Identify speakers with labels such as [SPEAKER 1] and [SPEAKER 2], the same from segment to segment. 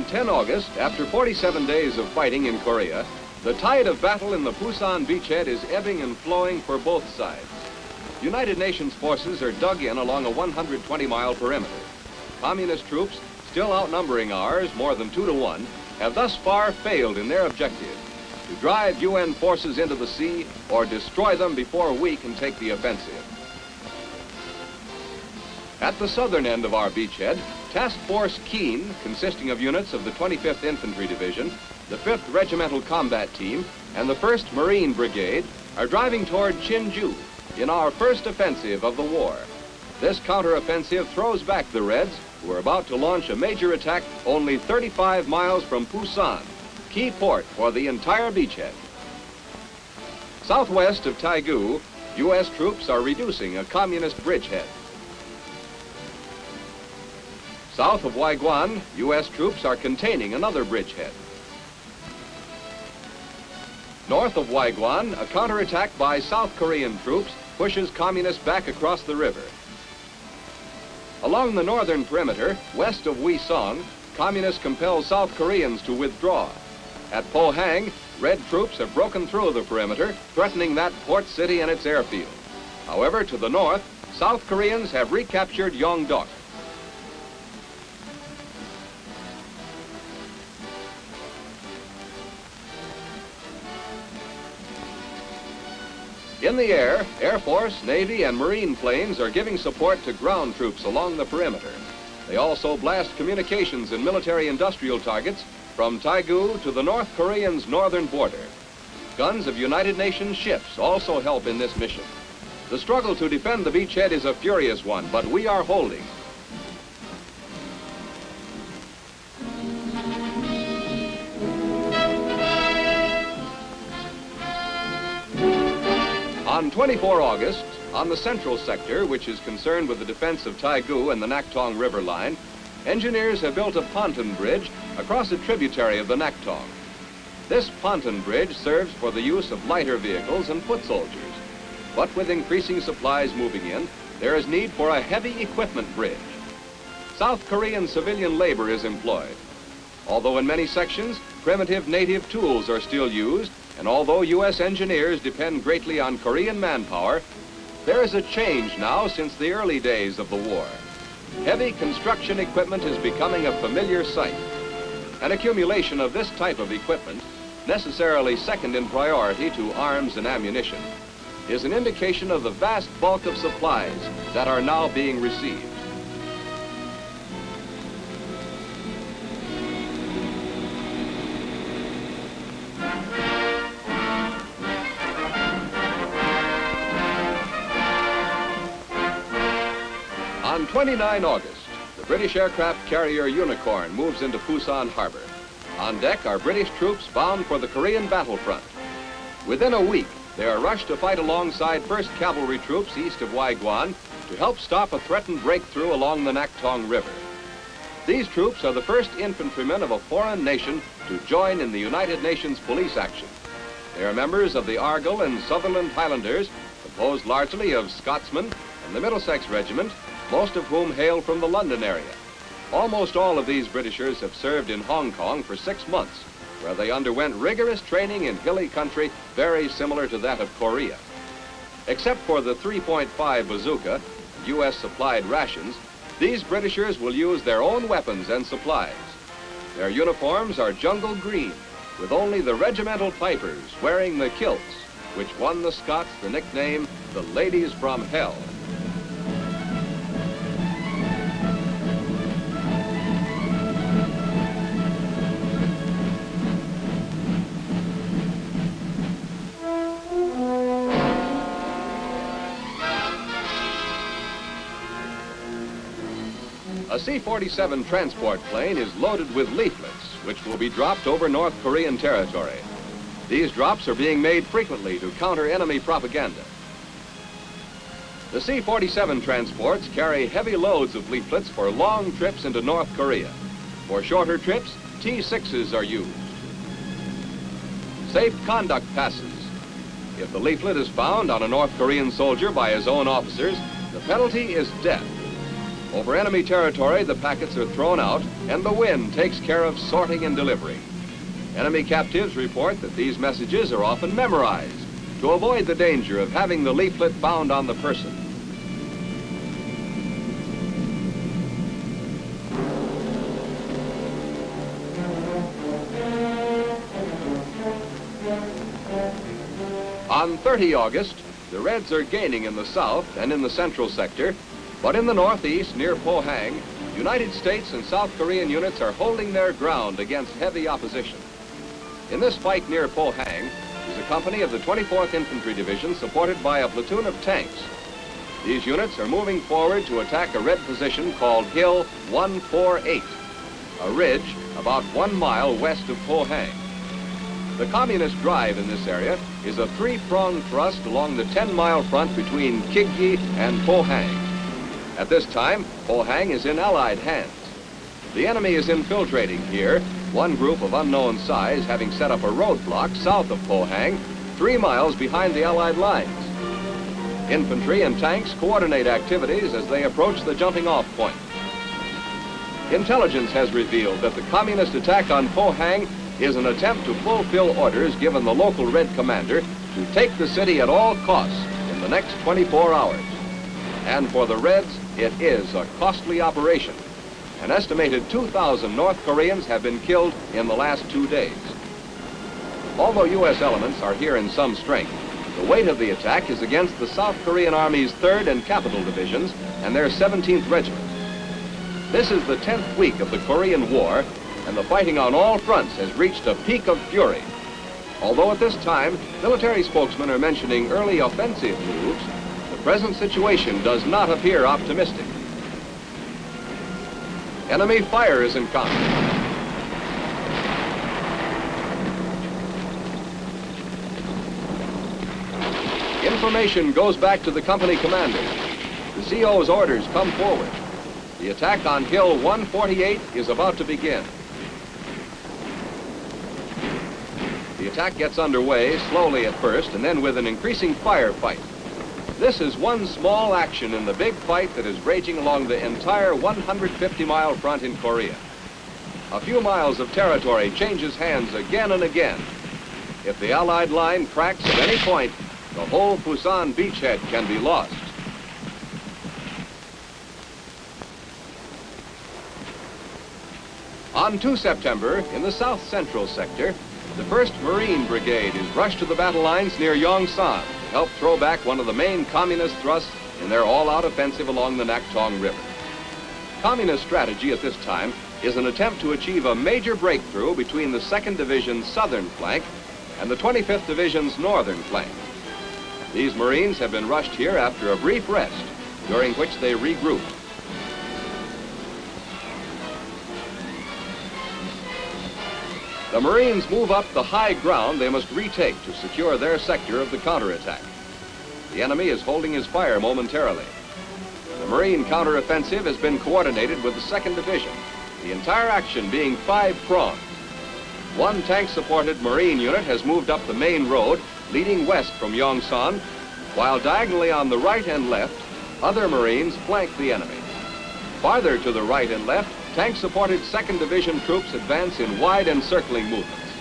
[SPEAKER 1] 10 August, after 47 days of fighting in Korea, the tide of battle in the Pusan beachhead is ebbing and flowing for both sides. United Nations forces are dug in along a 120-mile perimeter. Communist troops, still outnumbering ours more than 2 to 1, have thus far failed in their objective to drive UN forces into the sea or destroy them before we can take the offensive. At the southern end of our beachhead, Task Force Keene, consisting of units of the 25th Infantry Division, the 5th Regimental Combat Team, and the 1st Marine Brigade, are driving toward Chinju in our first offensive of the war. This counteroffensive throws back the Reds, who are about to launch a major attack only 35 miles from Pusan, key port for the entire beachhead. Southwest of Taegu, U.S. troops are reducing a communist bridgehead. South of Waiguan, U.S. troops are containing another bridgehead. North of Waiguan, a counterattack by South Korean troops pushes communists back across the river. Along the northern perimeter, west of Wisong, communists compel South Koreans to withdraw. At Pohang, Red troops have broken through the perimeter, threatening that port city and its airfield. However, to the north, South Koreans have recaptured Yeongdeok. In the air, Air Force, Navy, and Marine planes are giving support to ground troops along the perimeter. They also blast communications and military-industrial targets from Taegu to the North Koreans' northern border. Guns of United Nations ships also help in this mission. The struggle to defend the beachhead is a furious one, but we are holding. On 24 August, on the central sector, which is concerned with the defense of Taegu and the Naktong River line, engineers have built a pontoon bridge across a tributary of the Naktong. This pontoon bridge serves for the use of lighter vehicles and foot soldiers. But with increasing supplies moving in, there is need for a heavy equipment bridge. South Korean civilian labor is employed. Although in many sections, primitive native tools are still used, and although U.S. engineers depend greatly on Korean manpower, there is a change now since the early days of the war. Heavy construction equipment is becoming a familiar sight. An accumulation of this type of equipment, necessarily second in priority to arms and ammunition, is an indication of the vast bulk of supplies that are now being received. On 29 August, the British aircraft carrier Unicorn moves into Pusan Harbor. On deck are British troops bound for the Korean battlefront. Within a week, they are rushed to fight alongside 1st Cavalry troops east of Waiguan to help stop a threatened breakthrough along the Naktong River. These troops are the first infantrymen of a foreign nation to join in the United Nations police action. They are members of the Argyll and Sutherland Highlanders, composed largely of Scotsmen and the Middlesex Regiment, most of whom hail from the London area. Almost all of these Britishers have served in Hong Kong for 6 months, where they underwent rigorous training in hilly country very similar to that of Korea. Except for the 3.5 bazooka, U.S. supplied rations, these Britishers will use their own weapons and supplies. Their uniforms are jungle green, with only the regimental pipers wearing the kilts, which won the Scots the nickname the Ladies from Hell. A C-47 transport plane is loaded with leaflets, which will be dropped over North Korean territory. These drops are being made frequently to counter enemy propaganda. The C-47 transports carry heavy loads of leaflets for long trips into North Korea. For shorter trips, T-6s are used. Safe conduct passes. If the leaflet is found on a North Korean soldier by his own officers, the penalty is death. Over enemy territory, the packets are thrown out, and the wind takes care of sorting and delivery. Enemy captives report that these messages are often memorized to avoid the danger of having the leaflet found on the person. On 30 August, the Reds are gaining in the south and in the central sector, but in the northeast near Pohang, United States and South Korean units are holding their ground against heavy opposition. In this fight near Pohang is a company of the 24th Infantry Division supported by a platoon of tanks. These units are moving forward to attack a Red position called Hill 148, a ridge about 1 mile west of Pohang. The communist drive in this area is a three-pronged thrust along the 10-mile front between Kigyi and Pohang. At this time, Pohang is in Allied hands. The enemy is infiltrating here, one group of unknown size having set up a roadblock south of Pohang, 3 miles behind the Allied lines. Infantry and tanks coordinate activities as they approach the jumping-off point. Intelligence has revealed that the communist attack on Pohang is an attempt to fulfill orders given the local Red commander to take the city at all costs in the next 24 hours. And for the Reds, it is a costly operation. An estimated 2,000 North Koreans have been killed in the last 2 days. Although U.S. elements are here in some strength, the weight of the attack is against the South Korean Army's 3rd and Capital Divisions and their 17th Regiment. This is the 10th week of the Korean War, and the fighting on all fronts has reached a peak of fury. Although at this time, military spokesmen are mentioning early offensive moves, the present situation does not appear optimistic. Enemy fire is encountered. Information goes back to the company commander. The CO's orders come forward. The attack on Hill 148 is about to begin. The attack gets underway, slowly at first, and then with an increasing firefight. This is one small action in the big fight that is raging along the entire 150-mile front in Korea. A few miles of territory changes hands again and again. If the Allied line cracks at any point, the whole Pusan beachhead can be lost. On 2 September, in the south central sector, the 1st Marine Brigade is rushed to the battle lines near Yongsan to help throw back one of the main communist thrusts in their all-out offensive along the Naktong River. Communist strategy at this time is an attempt to achieve a major breakthrough between the 2nd Division's southern flank and the 25th Division's northern flank. These Marines have been rushed here after a brief rest, during which they regrouped. The Marines move up the high ground they must retake to secure their sector of the counterattack. The enemy is holding his fire momentarily. The Marine counteroffensive has been coordinated with the 2nd Division, the entire action being 5-pronged. One tank-supported Marine unit has moved up the main road, leading west from Yongsan, while diagonally on the right and left, other Marines flank the enemy. Farther to the right and left, tank-supported 2nd Division troops advance in wide encircling movements.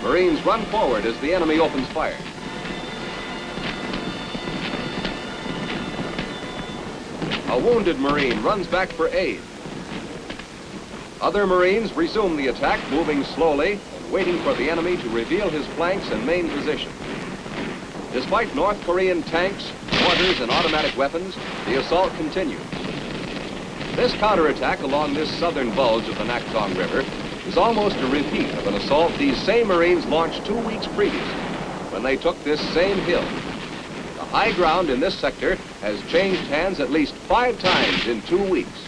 [SPEAKER 1] Marines run forward as the enemy opens fire. A wounded Marine runs back for aid. Other Marines resume the attack, moving slowly and waiting for the enemy to reveal his flanks and main position. Despite North Korean tanks, mortars, and automatic weapons, the assault continues. This counterattack along this southern bulge of the Naktong River is almost a repeat of an assault these same Marines launched 2 weeks previously when they took this same hill. The high ground in this sector has changed hands at least 5 times in 2 weeks.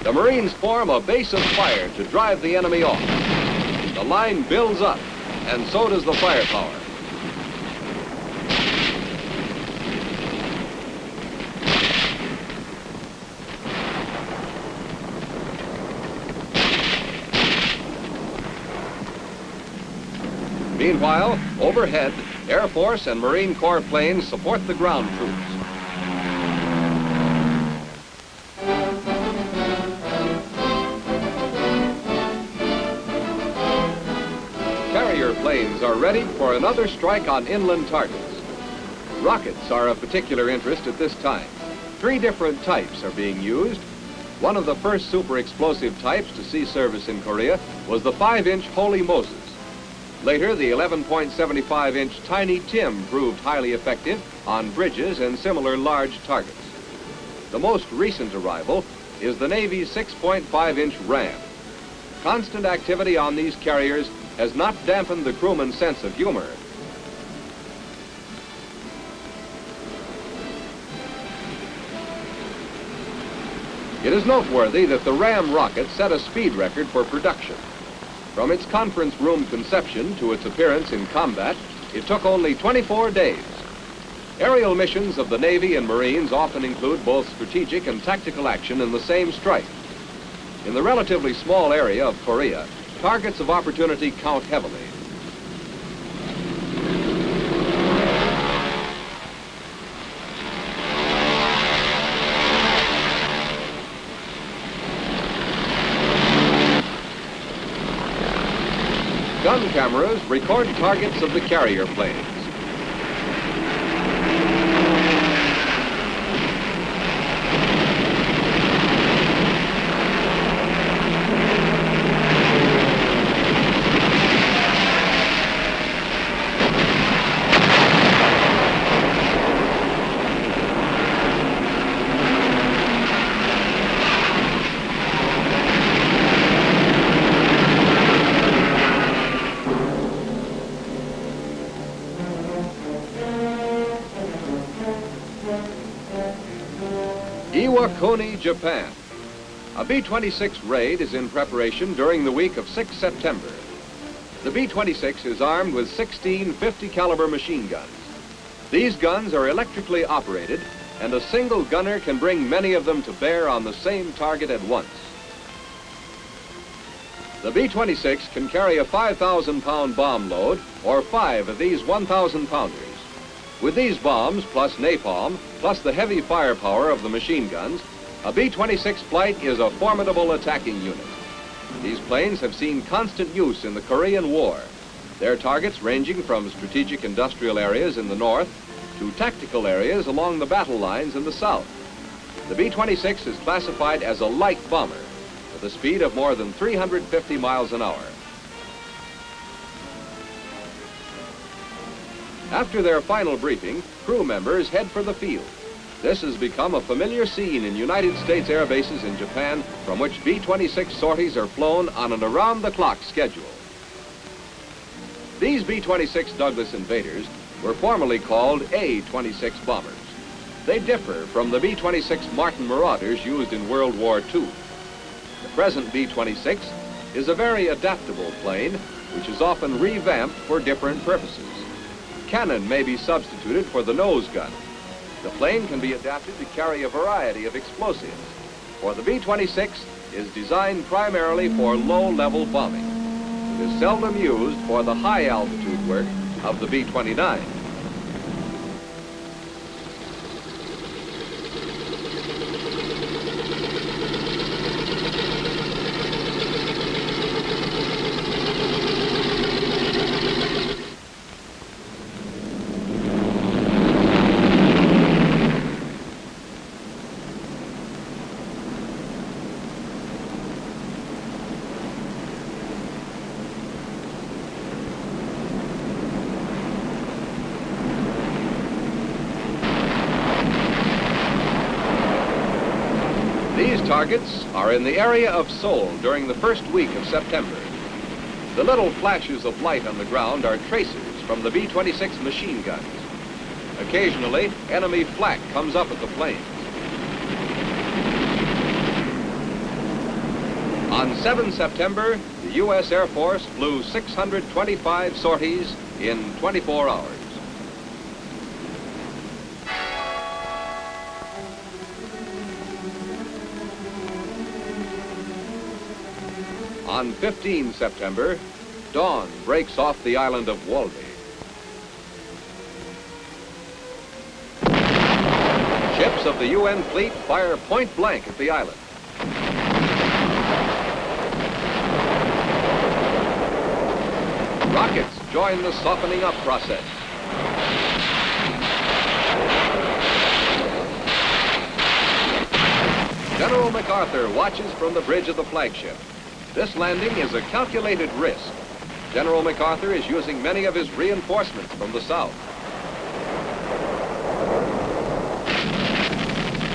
[SPEAKER 1] The Marines form a base of fire to drive the enemy off. The line builds up, and so does the firepower. Meanwhile, overhead, Air Force and Marine Corps planes support the ground troops. Carrier planes are ready for another strike on inland targets. Rockets are of particular interest at this time. 3 different types are being used. One of the first super explosive types to see service in Korea was the 5-inch Holy Moses. Later, the 11.75-inch Tiny Tim proved highly effective on bridges and similar large targets. The most recent arrival is the Navy's 6.5-inch Ram. Constant activity on these carriers has not dampened the crewman's sense of humor. It is noteworthy that the Ram rocket set a speed record for production. From its conference room conception to its appearance in combat, it took only 24 days. Aerial missions of the Navy and Marines often include both strategic and tactical action in the same strike. In the relatively small area of Korea, targets of opportunity count heavily. Gun cameras record targets of the carrier planes. Iwakuni, Japan. A B-26 raid is in preparation during the week of 6 September. The B-26 is armed with 16 50 caliber machine guns. These guns are electrically operated, and a single gunner can bring many of them to bear on the same target at once. The B-26 can carry a 5,000-pound bomb load, or 5 of these 1,000-pounders. With these bombs, plus napalm, plus the heavy firepower of the machine guns, a B-26 flight is a formidable attacking unit. These planes have seen constant use in the Korean War, their targets ranging from strategic industrial areas in the north to tactical areas along the battle lines in the south. The B-26 is classified as a light bomber with a speed of more than 350 miles an hour. After their final briefing, crew members head for the field. This has become a familiar scene in United States air bases in Japan, from which B-26 sorties are flown on an around-the-clock schedule. These B-26 Douglas Invaders were formerly called A-26 bombers. They differ from the B-26 Martin Marauders used in World War II. The present B-26 is a very adaptable plane, which is often revamped for different purposes. Cannon may be substituted for the nose gun. The plane can be adapted to carry a variety of explosives, for the B-26 is designed primarily for low-level bombing. It is seldom used for the high-altitude work of the B-29. These targets are in the area of Seoul during the first week of September. The little flashes of light on the ground are tracers from the B-26 machine guns. Occasionally, enemy flak comes up at the planes. On 7 September, the U.S. Air Force flew 625 sorties in 24 hours. On 15 September, dawn breaks off the island of Walby. Ships of the UN fleet fire point blank at the island. Rockets join the softening up process. General MacArthur watches from the bridge of the flagship. This landing is a calculated risk. General MacArthur is using many of his reinforcements from the south.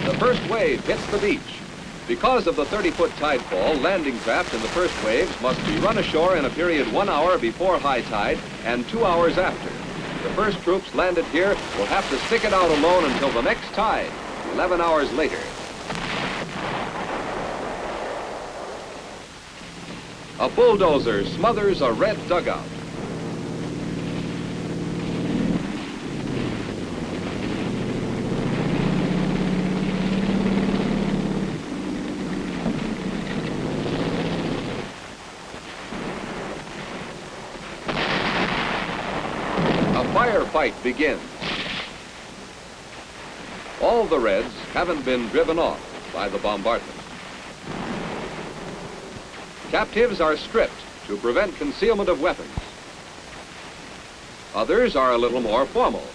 [SPEAKER 1] The first wave hits the beach. Because of the 30-foot tide fall, landing craft in the first waves must be run ashore in a period 1 hour before high tide and 2 hours after. The first troops landed here will have to stick it out alone until the next tide, 11 hours later. A bulldozer smothers a red dugout. A firefight begins. All the Reds haven't been driven off by the bombardment. Captives are stripped to prevent concealment of weapons. Others are a little more formal.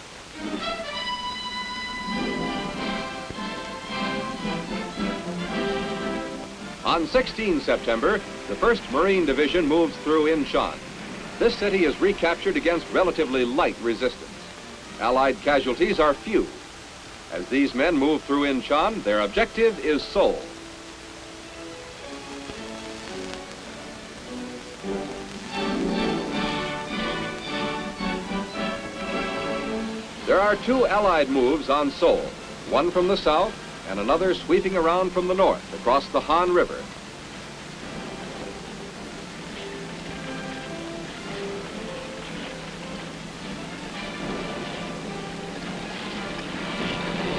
[SPEAKER 1] On 16 September, the 1st Marine Division moves through Incheon. This city is recaptured against relatively light resistance. Allied casualties are few. As these men move through Incheon, their objective is Seoul. There are 2 Allied moves on Seoul, one from the south and another sweeping around from the north across the Han River.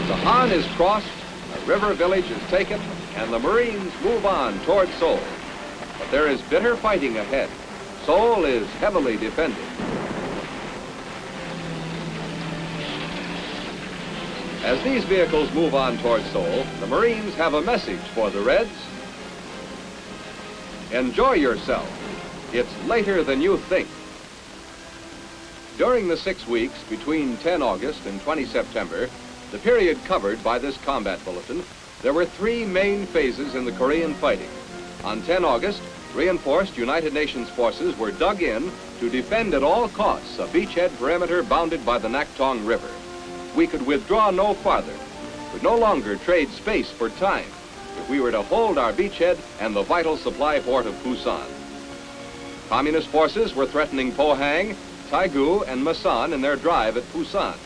[SPEAKER 1] The Han is crossed, a river village is taken, and the Marines move on toward Seoul. But there is bitter fighting ahead. Seoul is heavily defended. As these vehicles move on toward Seoul, the Marines have a message for the Reds. Enjoy yourself. It's later than you think. During the 6 weeks between 10 August and 20 September, the period covered by this combat bulletin, there were 3 main phases in the Korean fighting. On 10 August, reinforced United Nations forces were dug in to defend at all costs a beachhead perimeter bounded by the Naktong River. We could withdraw no farther, could no longer trade space for time if we were to hold our beachhead and the vital supply port of Pusan. Communist forces were threatening Pohang, Taegu, and Masan in their drive at Pusan.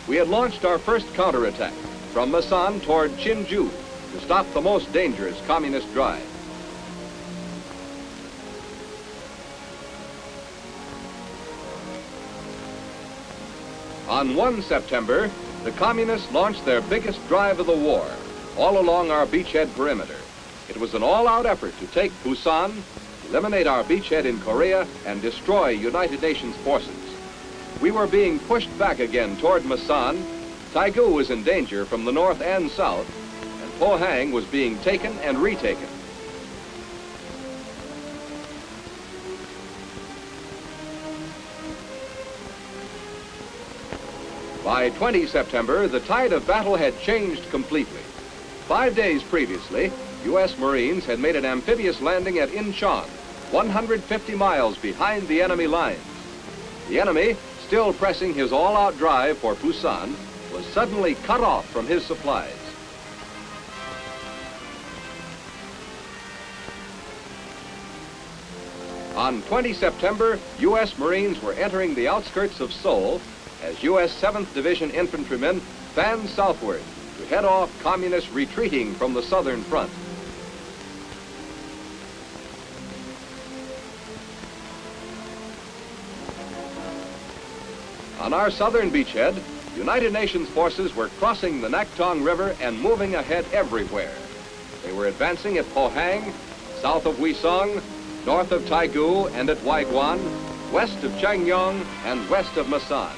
[SPEAKER 1] We had launched our first counterattack from Masan toward Chinju to stop the most dangerous communist drive. On 1 September, the Communists launched their biggest drive of the war, all along our beachhead perimeter. It was an all-out effort to take Pusan, eliminate our beachhead in Korea, and destroy United Nations forces. We were being pushed back again toward Masan. Taegu was in danger from the north and south, and Pohang was being taken and retaken. By 20 September, the tide of battle had changed completely. 5 days previously, U.S. Marines had made an amphibious landing at Incheon, 150 miles behind the enemy lines. The enemy, still pressing his all-out drive for Pusan, was suddenly cut off from his supplies. On 20 September, U.S. Marines were entering the outskirts of Seoul as U.S. 7th Division infantrymen fanned southward to head off communists retreating from the southern front. On our southern beachhead, United Nations forces were crossing the Naktong River and moving ahead everywhere. They were advancing at Pohang, south of Wisong, north of Taegu and at Waiguan, west of Changyong, and west of Masan.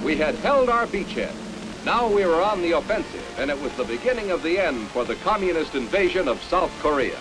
[SPEAKER 1] We had held our beachhead. Now we were on the offensive, and it was the beginning of the end for the communist invasion of South Korea.